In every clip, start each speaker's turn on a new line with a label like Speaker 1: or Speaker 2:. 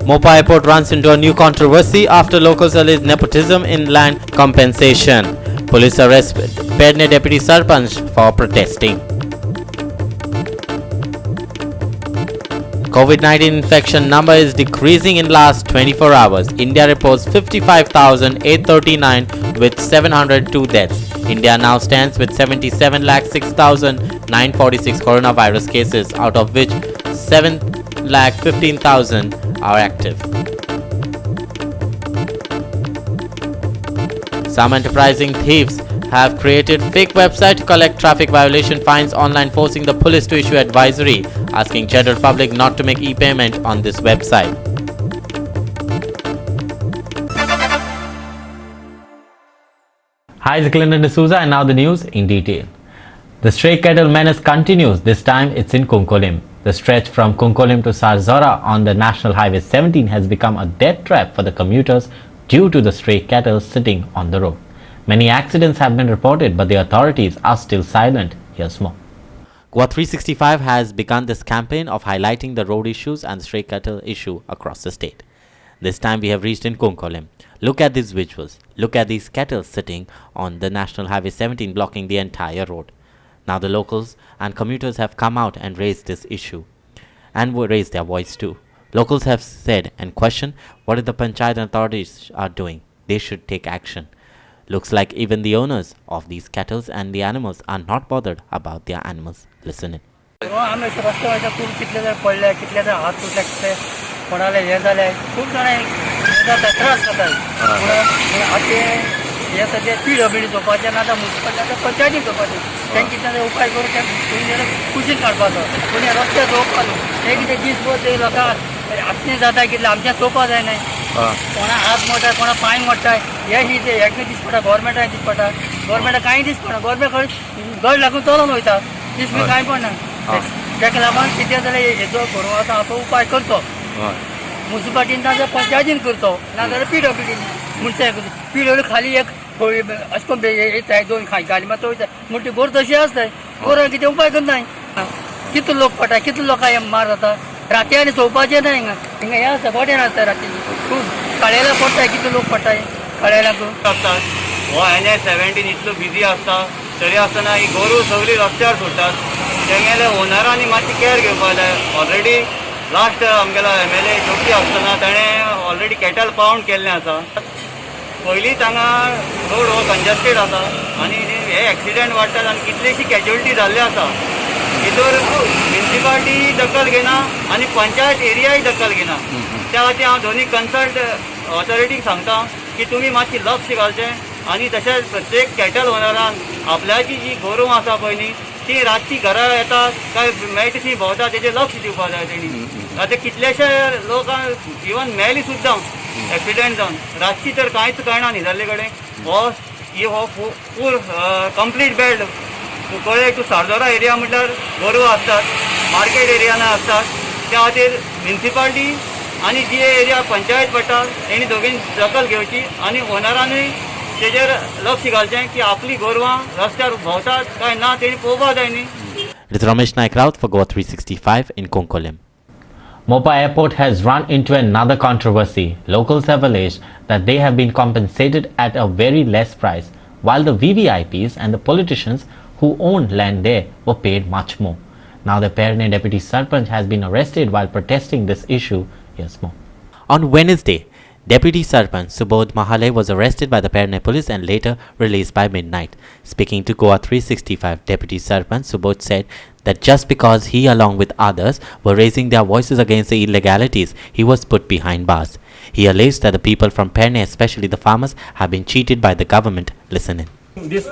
Speaker 1: Mopa Airport runs into a new controversy after locals allege nepotism in land compensation. Police arrest Perne Deputy Sarpanch for protesting. COVID-19 infection number is decreasing in last 24 hours. India reports 55,839 with 702 deaths. India now stands with 77,06,946 coronavirus cases, out of which 7,15,000 are active. Some enterprising thieves have created fake website to collect traffic violation fines online, forcing the police to issue advisory asking general public not to make e-payment on this website. Hi, it's Clinton D'Souza and now the news in detail. The stray cattle menace continues. This time it's in Konkolim. The stretch from Konkolim to Sarzora on the National Highway 17 has become a death trap for the commuters due to the stray cattle sitting on the road. Many accidents have been reported, but the authorities are still silent. Here's more. Goa 365 has begun this campaign of highlighting the road issues and the stray cattle issue across the state. This time we have reached in Konkolim. Look at these visuals. Look at these cattle sitting on the National Highway 17, blocking the entire road. Now the locals and commuters have come out and raised this issue and will raise their voice too. Locals have said and questioned what the panchayat authorities are doing. They should take action. Looks like even the owners of these cattle and the animals are not bothered about their animals. Listen in.
Speaker 2: हे सध्या PWD चोपाचें ना municipality पंचायतीन चोपाचें तेंचे कितें उपाय करून कुशीन काडपाचो पूण हे रस्ते चोवपाचो हे कितें दीस भर ते लोकांक आपणें जाता कितलें आमचें चोवपा जायना कोणा हात मोडटा कोणा पांय मोडटा हे हेका दीस पडटा गोवोरमेंटाक दीस पडटा गोवोरमेंटाक कांय दीस पडना गोवोरमेंट गड लागून चलोवन वयता दीस बी कांय पडना तेका लागून कितें जाल्यार हेजो करूं आतां हाचो उपाय करचो म्युनिसिपालिटीन ना जाल्यार पंचायतीन करचो ना जाल्यार PWD मुन्सिपालिटी PWD खाली एक अशें करून येताय दोन गाडी मात वयता म्हण ती गोर तशी आसताय गोरां कितें उपाय करनाय कितलो लोक पडटा कितलो लोकांक हें मार जाता राती आनी चोवपाचें ना हिंगा हे आसता गोड्यान आसता राती खूब कळेला पडटाय कितलो लोक पडटाय कळेलाक
Speaker 3: आसता हो NH-17 इतलो बिजी आसता तरी आसतना ही गोरू सगळीं रस्त्यार सोडटात तेंगेले ओनरांनी मातशी कॅर घेवपाक जाय ऑलरेडी लास्ट आमगेलो MLA जोशी आसतना ताणें ऑलरेडी कॅटल पावंड केल्लें आसा पयलींच हांगा रोड हो कंजस्टेड आसा आनी हे एक्सिडेंट वाडटात आनी कितलीशी कॅज्युअलिटी जाल्ली आसा भितर म्युनिसिपालिटी दखल घेना आनी पंचायत एरियाय दखल घेना त्या खातीर हांव दोनी कन्सल्ट ऑथॉरिटीक सांगता की तुमी मातशी लक्ष घालचें आनी तशेंच प्रत्येक कॅटल ओनरान आपल्याची जी गोरवां आसा पळय न्ही ती रातची घरा येतात काय मेळटा ती भोंवता तेजेर लक्ष दिवपाक जाय तेणी आतां कितलेशे लोकांक इवन मेली सुद्दां एक्सिडेंट जावन रातची तर कांयच कळना न्ही जाल्ले कडेन हो फूल कंप्लीट बेल्ट कळ्ळे टू सारदोरा एरिया म्हटल्यार गोरवां आसतात मार्केट एरियान आसतात त्या खातीर म्युनिसिपालिटी आनी जी एरिया पंचायत पडटा तेणी दोगूय दखल घेवची आनी ओनरानूय तेजेर लक्ष घालचें की आपली गोरवां रस्त्यार भोंवतात काय ना तेणी पळोवपाक जाय न्ही.
Speaker 1: It is Ramesh Naik Raut for Goa 365 in Konkolim. Mopa Airport has run into another controversy. Locals have alleged that they have been compensated at a very less price, while the VVIPs and the politicians who owned land there were paid much more. Now the Perne Deputy Sarpanch has been arrested while protesting this issue. Here's more. On Wednesday, Deputy Sarpanch Subodh Mahale was arrested by the Perne police and later released by midnight. Speaking to Goa 365, Deputy Sarpanch Subodh said that just because he along with others were raising their voices against the illegalities, he was put behind bars. He alleged that the people from Perne, especially the farmers, have been cheated by the government. Listen in.
Speaker 4: This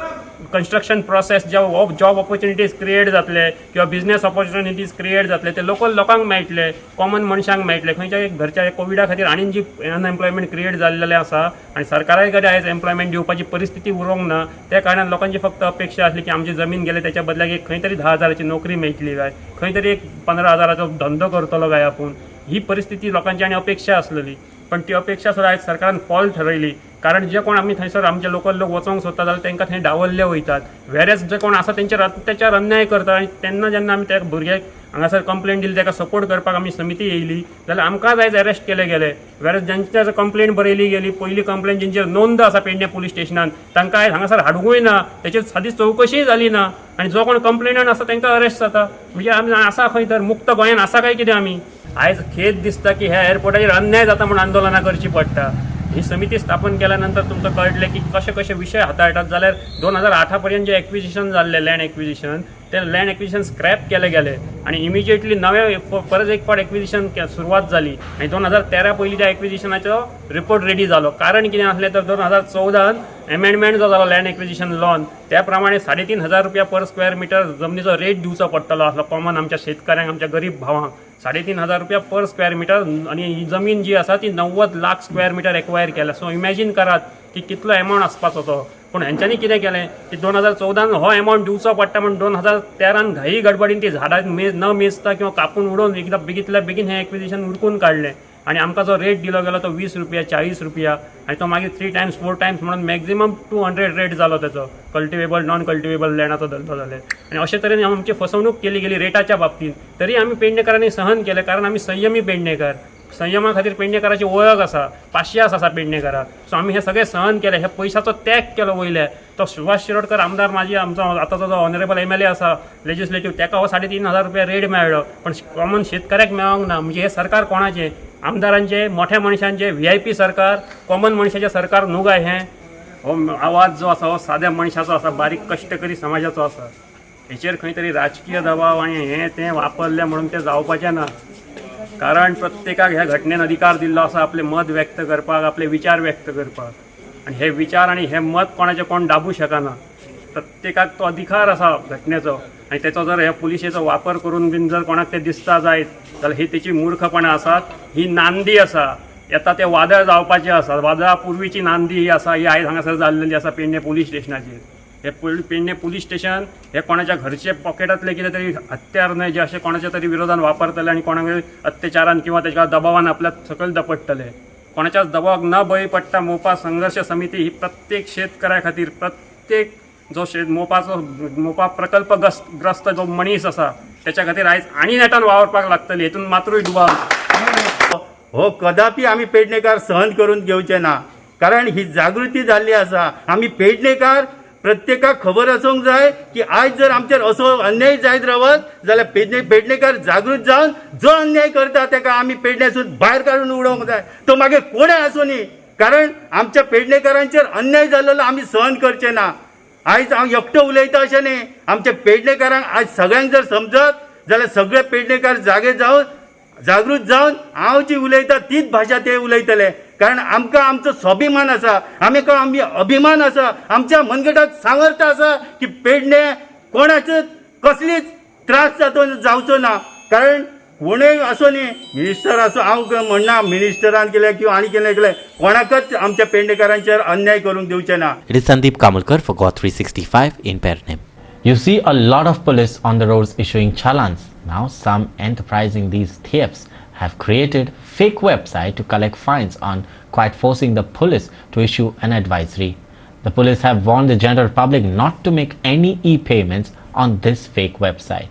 Speaker 4: construction process job opportunities create जातले किंवा business opportunities create जातले ते लोकांक मेळटले common मनशांक मेळटले खंयच्या घरच्या कोविडा खातीर आनी जी अनएम्प्लॉयमेंट क्रिएट जाल्लेले आसा आनी सरकाराय कडेन आयज एम्प्लॉयमेंट दिवपाची परिस्थिती उरोंक ना त्या कारणान लोकांची फक्त अपेक्षा आसली की आमची जमीन गेले त्याच्या बदल्याक एक खंय तरी 10,000ची नोकरी मेळटली काय खंय तरी एक 15,000चो धंदो करतलो काय आपूण ही परिस्थिती लोकांची आनी अपेक्षा आसलेली पण ती अपेक्षा सुद्दां आयज सरकारान फॉल ठरयली कारण जे कोण आमी थंयसर आमचे लोकल लोक वचोंक सोदता जाल्यार तांकां थंय डावल्ले वयतात. वेरेज जे कोण आसा तेंचेर अत्याचार अन्याय करता आनी तेन्ना जेन्ना आमी त्या भुरग्याक हांगासर कंप्लेंट दिली, ताका सपोर्ट करपाक आमी समिती येयली, जाल्यार आमकां आयज अरेस्ट केले गेले. वेरेज जेंचेर कंप्लेंट बरयली गेली, पयली कंप्लेंट जेंचेर नोंद आसा पेडणे पुलीस स्टेशनान, तांकां आयज हांगासर हाडूंकूय ना, तेचेर सादीच चवकशीय जाली ना, आनी जो कोण कंप्लेनंट आसा तांकां अरेस्ट जाता. म्हणजे आमी आसा खंय तर मुक्त गोंयान आसा काय कितें आमी? आयज खेद दिसता की ह्या एअरपोर्टाचेर अन्याय जाता म्हणून आंदोलनां करची पडटा. ही समिती स्थापन केल्यानंतर तुमकां कळटलें की कशे कशे विशय हाताळटात. जाल्यार 2008 पर्यंत जे एक्विजिशन जाल्ले लँड एक्विजिशन, ते लँड एक्विजिशन स्क्रॅप केले गेले आणि इमिजिएटली नवे परत एक फावट एक्विजिशन सुरवात जाली आणि 2013 पयलीं त्या एक्विजिशनाचो रिपोर्ट रेडी जालो. कारण कितें आसलें तर 2014 एमेंडमेंट जो जालो लँड एक्विजिशन लॉन, त्या प्रमाणे 3,500 रुपया पर स्क्वेअर मिटर जमनीचो रेट दिवचो पडटलो आसलो कॉमन आमच्या शेतकऱ्यांक, आमच्या गरीब भावांक. 3,500 रुपया पर स्क्वेअर मिटर आणि ही जमीन जी आसा ती 90 लाख स्क्वेअर मिटर एक्वायर केल्या. सो इमॅजिन करात की कितलो एमावंट आसपाचो तो. पूण हेंच्यांनी कितें केलें की 2014 हो एमावंट दिवचो पडटा म्हणून 2013 घाई गडबडीन ती झाडां न मेजता किंवा कापून उडोवन एकदां बेगीतल्या बेगीन हें एक्विजिशन उरकून काडलें आणि आमकां जो रेट दिलो गेलो तो 20 रुपया 40 रुपया आणि तो मागीर 3 टायम्स 4 टायम्स म्हणून मॅक्झिमम 200 रेट जालो त्याचो कल्टिवेबल नॉन कल्टिवेबल लँडाचो धंदो जाल्यार. आणि अशे तरेन आमची फसवणूक केली गेली रेटाच्या बाबतींत. तरी आमी पेडणेकारांनी सहन केलें कारण आमी संयमी पेडणेकार. संयमा खातीर पेडणेकाराची वळख आसा, पाशियास आसा पेडणेकाराक. सो आमी हे सगळें सहन केले, हे पयशाचो त्याग केलो वयले. तो सुभाष शिरोडकर आमदार माजी आमचो आतांचो जो ऑनरेबल MLA आसा लेजिस्लेटिव्ह, ताका हो 3,500 रुपया रेट मेळ्ळो, पण कॉमन शेतकऱ्याक मेळोंक ना. म्हणजे हे सरकार कोणाचें? आमदारांचे, मोठ्या मनशांचे, VIP सरकार, कॉमन मनशाचें सरकार न्हू काय हें? हो आवाज जो आसा हो साद्या मनशाचो आसा, बारीक कश्टकरी समाजाचो आसा. हेचेर खंय तरी राजकीय दबाव आनी हें तें वापरलें म्हणून तें जावपाचें ना. कारण प्रत्येकाक ह्या घटनेन अधिकार दिल्लो आसा आपले मत व्यक्त करपाक, आपले विचार व्यक्त करपाक. आनी हे विचार आनी हे मत कोणाचें कोण दाबू शकना. प्रत्येकाक तो अधिकार आसा घटनेचो आनी तेचो जर ह्या पुलिशेचो वापर करून बीन जर कोणाक ते दिसता जायत जाल्यार ही तेची मूर्खपणां आसात. ही नांदी आसा, येता ते वादळ जावपाचें आसा. वादळा पुर्वीची नांदी ही आसा, ही आयज हांगासर जाल्लेली आसा पेडणे पुलीस स्टेशनाचेर. हे पेडणे पुलीस स्टेशन हे कोणाच्या घरचे पॉकेटातले कितें तरी हत्यार न्हय जे अशें कोणाच्या तरी विरोधान वापरतले आनी कोणाक अत्याचारान किंवा तेच्या दबावान आपल्या सकयल दपटतले. कोणाच्याच दबावाक न बळी पडटा मोपा संघर्ष समिती ही प्रत्येक शेतकऱ्या खातीर, प्रत्येक जो मोपा प्रकल्पग्रस्त जो मनीस आसा त्याच्या खातीर आयज आनी नेटान वावरपाक लागतली. हेतून मात्रूय दुबाव
Speaker 5: हो कदापि आमी पेडणेकार सहन करून घेवचे ना. कारण ही जागृती जाल्ली आसा. आमी पेडणेकार प्रत्येकाक खबर आसूंक जाय की आयज जर आमचेर असो अन्याय जायत रावत जाल्यार पेडणेकार जागृत जावन जो अन्याय करता ताका आमी पेडण्यासून भायर काडून उडोवंक जाय. तो मागीर कोणें आसूं न्ही. कारण आमच्या पेडणेकारांचेर अन्याय जाल्लो आमी सहन करचे ना. आयज हांव एकटो उलयता अशें न्ही. आमच्या पेडणेकारांक आयज सगळ्यांक जर समजत जाल्यार सगळे पेडणेकार जागे जावन जागृत जावन हांव जी उलयता तीच भाशा ते उलयतले. कारण आमकां आमचो स्वाभिमान आसा, आमी अभिमान आसा, आमच्या मनगटात सामर्थ्य आसा की पेडणे कोणाचो कसलीच त्रास जावचो ना. कारण कोणूय असो न्ही, मिनिस्टर असो हांव म्हणना मिनिस्टरान केले किंवा आनी केले कोणाकच आमच्या पेडणेकारांचेर अन्याय करूंक दिवचे ना.
Speaker 6: It is Sandeep Kamalkar for GOT 365 in Pernem.
Speaker 1: You see a lot of police on the roads issuing challans. Now some enterprising these thieves have created fake website to collect fines on quite forcing the police to issue an advisory. The police have warned the general public not to make any e-payments on this fake website.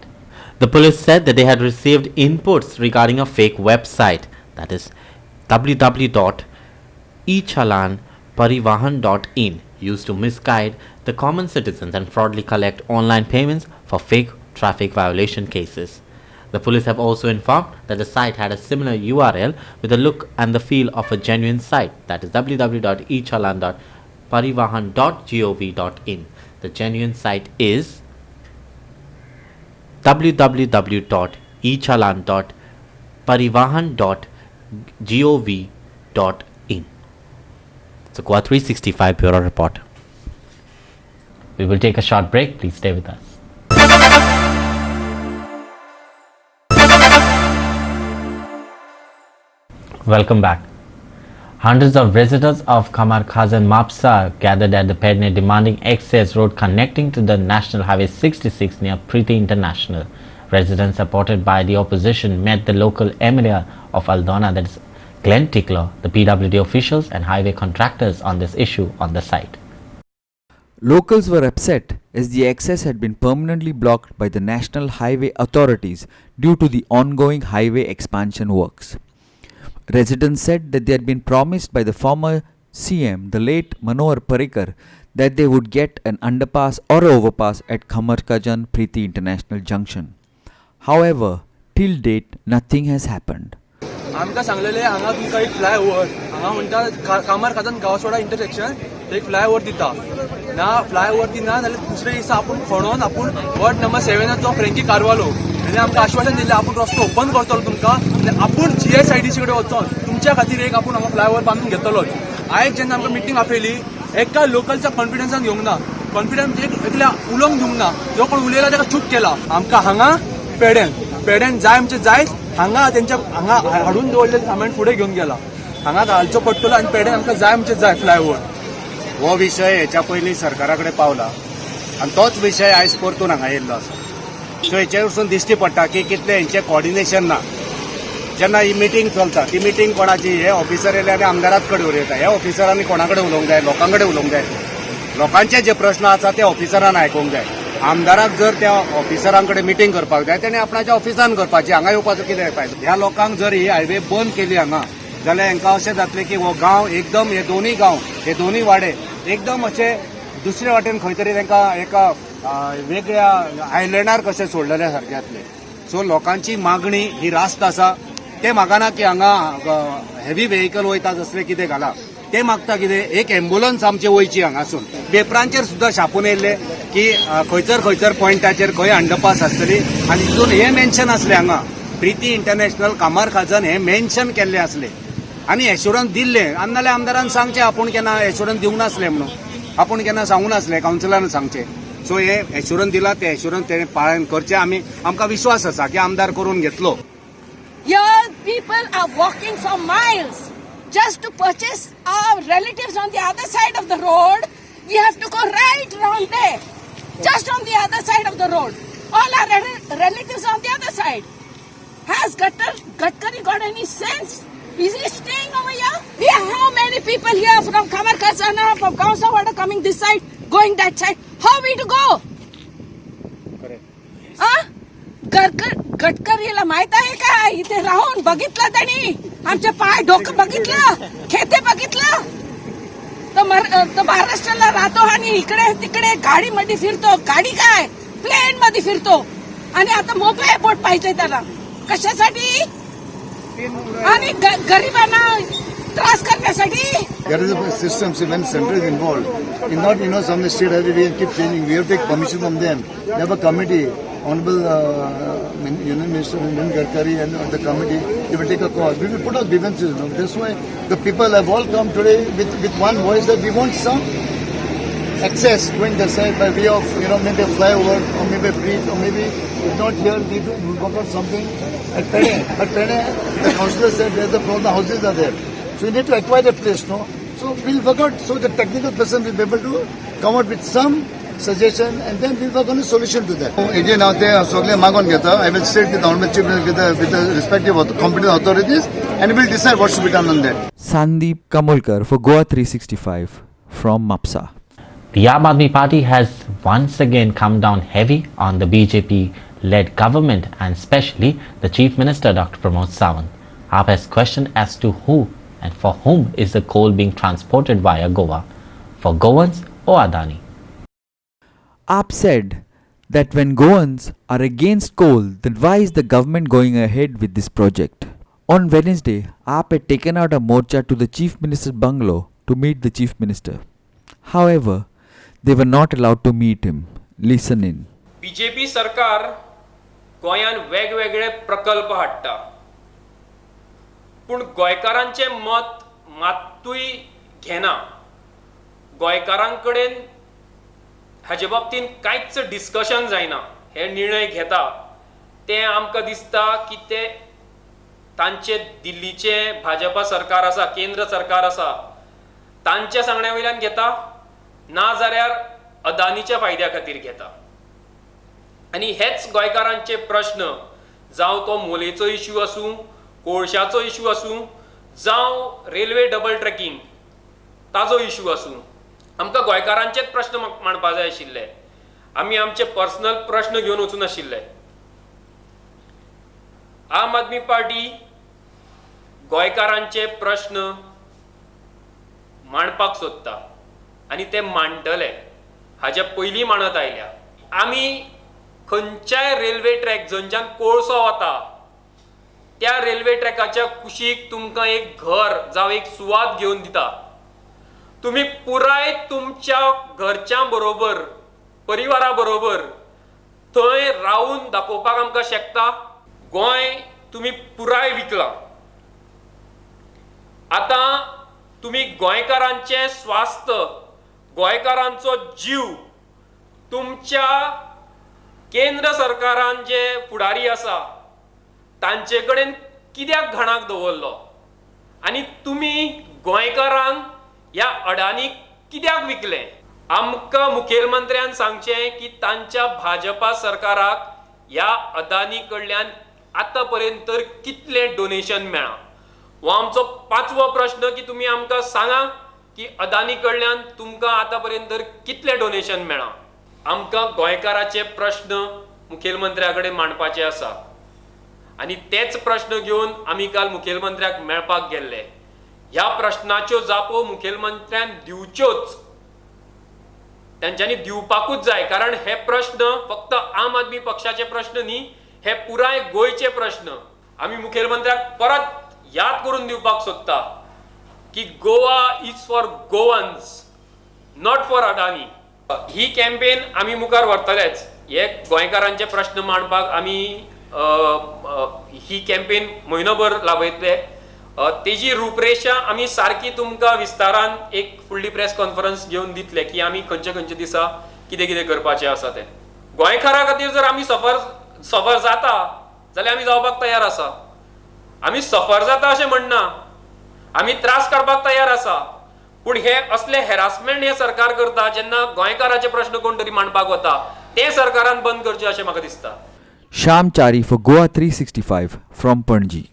Speaker 6: The police said that they had received inputs regarding a fake website, that is www.echalanparivahan.in, used to misguide the common citizens and fraudulently collect online payments for fake traffic violation cases. The police have also informed that the site had a similar URL with the look and the feel of a genuine site, that is www.echalan.parivahan.gov.in. The genuine site is www.echalan.parivahan.gov.in. It's a GOT 365 Bureau Report.
Speaker 1: We will take a short break. Please stay with us. Welcome back. Hundreds of residents of Kamar Khazan Mapsa gathered at the Pedne demanding access road connecting to the National Highway 66 near Preeti International. Residents supported by the opposition met the local emir of Aldona, that is Glenn Tickler, the PWD officials and highway contractors on this issue on the site.
Speaker 7: Locals were upset as the access had been permanently blocked by the National Highway authorities due to the ongoing highway expansion works. Residents said that they had been promised by the former CM, the late Manohar Parrikar, that they would get an underpass or overpass at Khamarkajan Preeti International Junction. However, till date, nothing has happened.
Speaker 8: आमकां सांगलेले हांगा तुमकां एक flyover हांगा म्हणटा कामारकाजान गांवसवाडा intersection एक flyover दिता ना flyover दिना जाल्यार दुसरे दिसा आपूण फोंडोवन आपूण वॉर्ड नंबर 7 फ्रँकी कारवालो आनी आमकां आश्वासन दिलें आपूण रस्तो ओपन करतलो तुमकां आनी आपूण GSIDC कडेन वचोन तुमच्या खातीर एक आपूण हांगा फ्लायओव्हर बांदून घेतलोच आयज जेन्ना आमकां मिटींग आपयली एका लोकलच्या कॉन्फिडन्सान घेवंक ना कॉन्फिडन्स एकल्या उलोवंक दिवंक ना जो कोण उलयला ताका चूप केला आमकां हांगा पेड्यान जाय आमचें जाय हांगा तेंच्या हांगा हाडून दवरलें सामान फुडें घेवन गेला हांगा घालचो पडटलो आनी पेड्यान आमकां जाय आमचें जाय फ्लायओव्हर
Speaker 5: हो विशय हेच्या पयलीं सरकारा कडेन पावला आनी तोच विशय आयज परतून हांगा येयल्लो आसा सो हेचे वरसून दिश्टी पडटा की कितलें हेंचें कॉर्डिनेशन ना जेन्ना ही मिटींग चलता ती मिटींग कोणाची हे ऑफिसर येयले आनी आमदाराच कडेन उलयता ह्या ऑफिसरांनी कोणा कडेन उलोवंक जाय लोकां कडेन उलोवंक जाय लोकांचे जे प्रश्न आसा ते ऑफिसरान आयकूंक जाय आमदाराक जर त्या ऑफिसरांकडे मिटींग करपाक जाय तेणे आपणाच्या ऑफिसान करपाची हांगा येवपाचो कितें फायदो ह्या लोकांक जर ही हायवे बंद केली हांगा जाल्यार हांकां अशें जातलें की हो गांव एकदम हे दोनूय वाडे एकदम अशे दुसरे वाटेन खंय तरी तांकां एका वेगळ्या आयलँडार कशें सोडलेल्या सारकें जातलें सो लोकांची मागणी ही रास्त आसा ते मागना की हांगा हेवी व्हेकल वयता तसलें कितें घाला ते मागता कितें एक एम्ब्युलन्स आमची वयची हांगासून पेपरांचेर सुद्दां छापून येयल्ले की खंयसर पॉयंटाचेर खंय अंडरपास आसतली आनी तितून हे मेन्शन आसलें हांगा प्रिती इंटरनॅशनल कामारखाजन हे मेन्शन केल्ले आसले आनी एश्युरन्स दिल्ले आनी नाल्यार आमदारान सांगचें आपूण केन्ना एश्युरन्स दिवंक नासलें म्हणून आपूण केन्ना सांगूंक नासलें कावन्सिलरान सांगचें सो हे एश्युरन्स दिला ते एश्युरन्स तेणें पाळन करचें आमकां विश्वास आसा की आमदार करून घेतलो
Speaker 9: Here people are walking for miles just to purchase our relatives on the other side of the road. We have to go right round there, just on the other side of the road. All our relatives on the other side. Has Gadkari got any sense? Is he staying over here? We have how many people here from Khamarkazana, from Kausawada coming this side, going that side? How we to go? गडकरीला माहित आहे का इथे राहून बघितलं त्यांनी आमचे पाय डोकं बघितलं खेते बघितलं तर महाराष्ट्राला राहतो आणि इकडे तिकडे गाडीमध्ये फिरतो गाडी काय प्लेन मध्ये फिरतो आणि आता मोकळा एअरपोर्ट पाहिजे त्याला कशासाठी आणि गरिबांना त्रास करण्यासाठी
Speaker 10: There is a system, so when center is involved, in not some state highway we keep changing. We have to take permission from them. They have a committee, Honorable Union Minister Nitin Gadkari and the committee. They will take a call. We will put out grievances. That's why the people have all come today with one voice that we want some access going the side by way of maybe a flyover or maybe a bridge or maybe if not here we will work out something at Pene. At Pene, the councillor said there's a problem. The houses are there. So we need to acquire the place, no? So we'll work out, so the technical person will be able to come out with some suggestion and then we'll work on a solution to that. Again, out there, I will sit with the Honorable Chief with the respective competent authorities and we'll decide what should be done on that.
Speaker 7: Sandeep Kamolkar for Goa 365 from Mapsa.
Speaker 1: The Aam Aadmi Party has once again come down heavy on the BJP-led government and especially the Chief Minister Dr. Pramod Sawant. AAP has questioned as to who and for whom is the coal being transported via Goa, for Goans or Adani.
Speaker 7: AAP said that when Goans are against coal, then why is the government going ahead with this project? On Wednesday, AAP had taken out a morcha to the Chief Minister's bungalow to meet the Chief Minister. However, they were not allowed to meet him. Listen in.
Speaker 11: BJP सरकार गोंयान वेगवेगळे प्रकल्प हाडटा पूण गोंयकारांचे मत मात्तूय घेना गोंयकारां कडेन हाजे बाबतीन कांयच डिस्कशन जायना हे निर्णय घेता ते आमकां दिसता की ते तांचे दिल्लीचे भाजपा सरकार आसा केंद्र सरकार आसा तांच्या सांगण्या वयल्यान घेता ना जाल्यार अदानीच्या फायद्या खातीर घेता आनी हेच गोंयकारांचे प्रश्न जावं तो मोलेचो इश्यू आसूं कोळशाचो इश्यू आसूं जावं रेल्वे डबल ट्रॅकिंग ताजो इश्यू आसूं आमकां गोंयकारांचेच प्रश्न मांडपा जाय आशिल्ले. आमी आमचे पर्सनल प्रश्न घेवन वचून आशिल्ले. आम आदमी पार्टी गोंयकारांचे प्रश्न मांडपाक सोदता आनी ते मांडटले हाचे पयलीं मांडत आयल्या. आमी खंयच्याय रेल्वे ट्रॅक जंच्यान कोळसो वता त्या रेल्वे ट्रॅकाच्या कुशीक तुमकां एक घर जावं एक सुवात घेवन दिता. तुम्ही पुराय तुमच्या घरच्या बरोबर परिवारा बरोबर थंय रावून दाखोवपाक आमकां शकता. गोंय तुम्ही पुराय विकला. आतां तुम्ही गोंयकारांचे स्वास्थ गोंयकारांचो जीव तुमच्या केंद्र सरकारान जे फुडारी आसा तांचे कडेन कित्याक घाणाक दवरलो आनी तुम्ही गोंयकारांक ह्या अडानीक कित्याक विकले. आमकां मुखेलमंत्र्यान सांगचें की तांच्या भाजपा सरकाराक ह्या अदानी कडल्यान आतां पर्यंत तर कितले डोनेशन मेळ्ळा. हो आमचो 5वो प्रश्न की तुमी आमकां सांगा की अदानी कडल्यान तुमकां आतां पर्यंत तर कितले डोनेशन मेळ्ळा. आमकां गोंयकाराचे प्रश्न मुखेलमंत्र्या कडेन मांडपाचे आसा आनी तेच प्रश्न घेवन आमी काल मुखेलमंत्र्याक मेळपाक गेल्ले. ह्या प्रश्नाच्यो जापो मुखेलमंत्र्यान दिवच्योच, तांच्यांनी दिवपाकूच जाय. कारण हे प्रश्न फक्त आम आदमी पक्षाचे प्रश्न न्ही, हे पुराय गोंयचे प्रश्न. आमी मुखेलमंत्र्याक परत याद करून दिवपाक सोदता की Goa is for Goans, not for Adani. He campaign आमी मुखार व्हरतलेच. हे गोंयकारांचे प्रश्न मांडपाक आमी ही कॅम्पेन म्हयनोभर लावयतले. तेजी रूपरेषा आमी सारकी तुमकां विस्तारान एक फुडली प्रेस कॉन्फरन्स घेवन दितले की आमी खंयचे खंयचे दिसा कितें कितें करपाचें आसा तें. गोंयकारा खातीर जर आमी सफर जाता जाल्यार आमी जावपाक तयार आसा. आमी सफर जाता अशें म्हणना, आमी त्रास काडपाक तयार आसा. पूण हे असले हॅरासमेंट हे सरकार करता जेन्ना गोंयकाराचे प्रश्न कोण तरी मांडपाक वता ते सरकारान बंद करचे अशें म्हाका दिसता.
Speaker 7: Shyam Chari for Goa 365 from Panaji.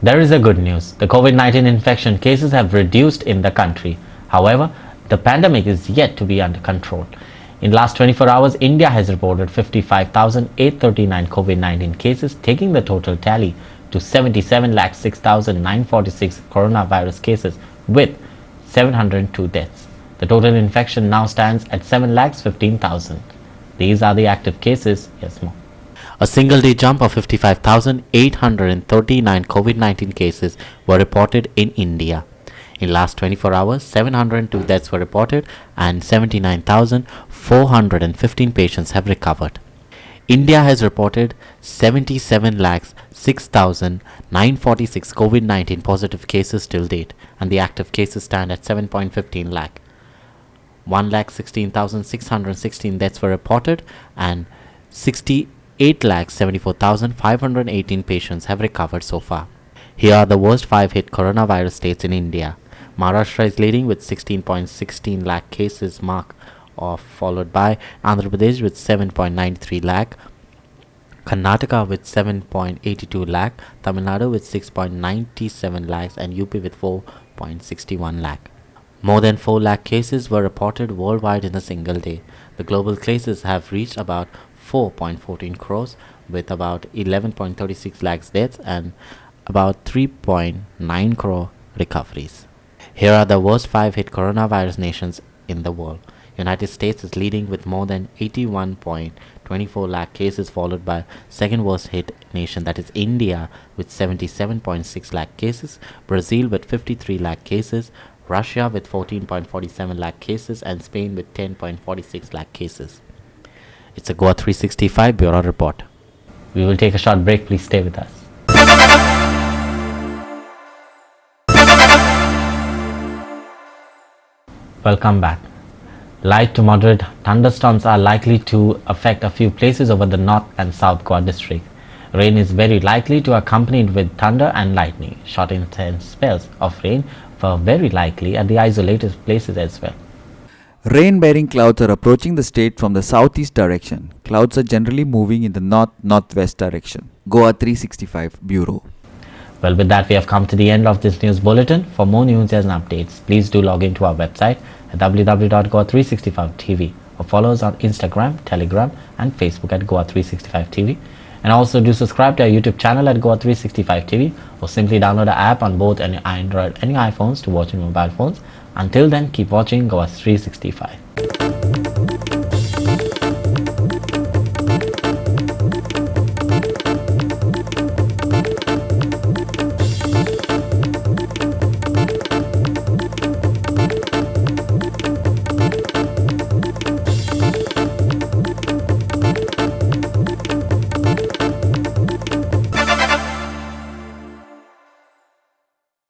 Speaker 1: There is a good news. The COVID-19 infection cases have reduced in the country. However, the pandemic is yet to be under control. In last 24 hours, India has reported 55,839 COVID-19 cases, taking the total tally to 77,06,946 coronavirus cases with 702 deaths. The total infection now stands at 7,15,000. These are the active cases. Yes, more.
Speaker 6: A single day jump of 55,839 COVID-19 cases were reported in India. In last 24 hours, 702 deaths were reported and 79,415 patients have recovered. India has reported 77,06,946 COVID-19 positive cases till date, and the active cases stand at 7.15 lakh. 1,16,616 deaths were reported and 68,74,518 patients have recovered so far. Here are the worst 5 hit coronavirus states in India. Maharashtra is leading with 16.16 lakh cases mark, followed by Andhra Pradesh with 7.93 lakh, Karnataka with 7.82 lakh, Tamil Nadu with 6.97 lakhs and UP with 4.61 lakh. More than 4 lakh cases were reported worldwide in a single day. The global cases have reached about 4.14 crores with about 11.36 lakhs deaths and about 3.9 crore recoveries. Here are the worst 5 hit coronavirus nations in the world. United States is leading with more than 81.24 lakh cases, followed by second worst hit nation, that is India with 77.6 lakh cases, Brazil with 53 lakh cases, Russia with 14.47 lakh cases and Spain with 10.46 lakh cases. It's a Goa 365 Bureau Report.
Speaker 1: We will take a short break. Please stay with us. Welcome back. Light to moderate thunderstorms are likely to affect a few places over the North and South Goa district. Rain is very likely to accompany it with thunder and lightning. Short intense spells of rain were very likely at the isolated places as well.
Speaker 7: Rain-bearing clouds are approaching the state from the southeast direction. Clouds are generally moving in the north-northwest direction. Goa 365 Bureau.
Speaker 1: Well, with that, we have come to the end of this news bulletin. For more news and updates, please do log into our website at www.goa365tv or follow us on Instagram, Telegram and Facebook at Goa365tv. And also do subscribe to our YouTube channel at Goa365tv or simply download the app on both any Android and iPhones to watch on mobile phones. Until then, keep watching Goa365.